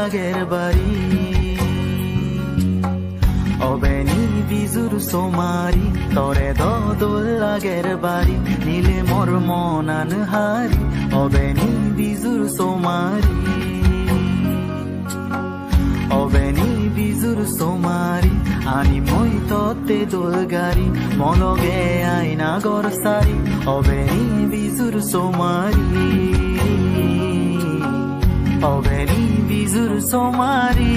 লাগের বাড়ি অবেনি বিজুর সোমারি তরে দোল লাগের বাড়ি নীলে মোর মনান হারি অবেনি বিজুর সোমারি অবেনি বিজুর সোমারি আনি মই ততে দোল গাড়ি মলগে আইনা গর সারি অবেনি বিজুর সোমারি অবেনি বিজুর সোমারি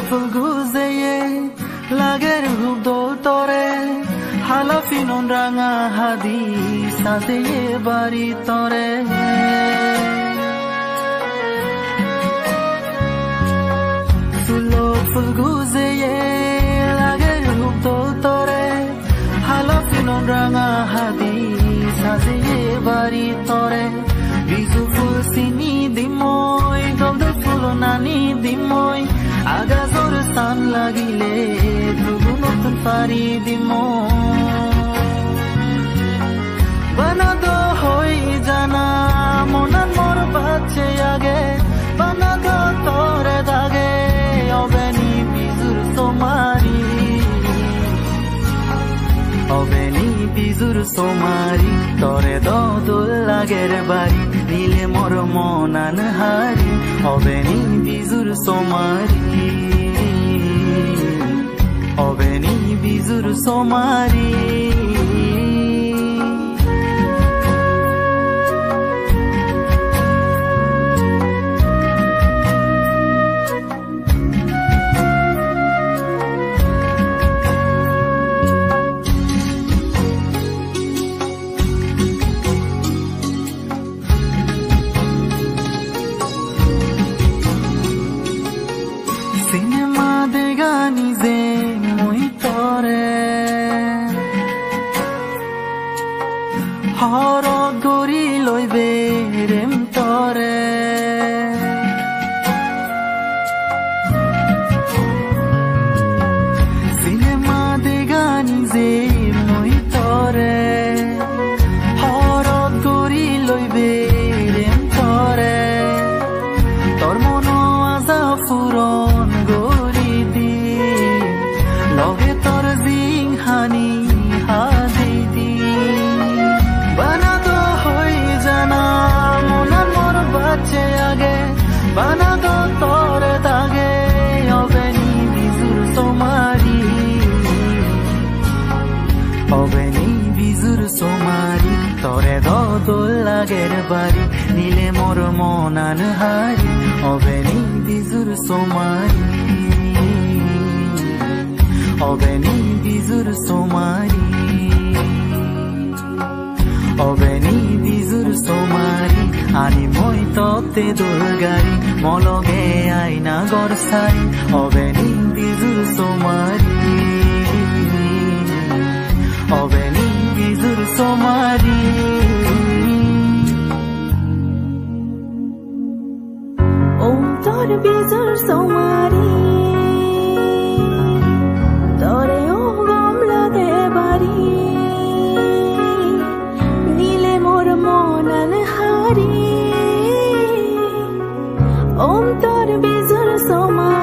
Fulguze lager hubdol tore halafinon ranga hadi sase bari tore Fulguze lager hubdol tore halafinon ranga hadi sase bari tore bizu ful sini dimoy golde fulonani dimoy আগাজর স্থান লাগিলে ধ্রুব নতুন পারি দিম বানাদ হই জানা মনান মোর বাচ্চে আগে বানাদ তরে দাগে অবেনি বিজুর সোমারি অবেনি বিজুর সোমারি তরে দোল লাগের বাড়ি নীলে মোর মনান হারি অবেনি বিজুর সোমারি অবেনি বিজুর সোমারি সিনেমা দেগানি যে মই তরে হর গরি লইবে রেম তরে সিনেমা দেগানি যে মই তরে হর গরি লইবে রেম তরে তোর মন আজা ফুরন গরি দি লগে তোর জিং হানি হাদি দি বানাদ হই জানা মনার মোর বাচ্চে আগে বানাদ তোর দাগে অবেনি বিজুর সোমারি অবেনি বিজুর সোমারি তরে দোল লাগের বাড়ি নীলে মোর মনান হারি অবেনি বিজুর সোমারি অবেনি বিজুর সোমারি অবেনি বিজুর সোমারি আনি মই ততে দোল গাড়ি মলগে আইনা গর সারি অবেনি বিজুর সোমারি অবেনি বিজুর সোমারি তোর বিজুর সোমারি তোরে ও গম লাগে বাড়ি নীলে মোর মনান হারি ওম তোর বিজুর সোমারি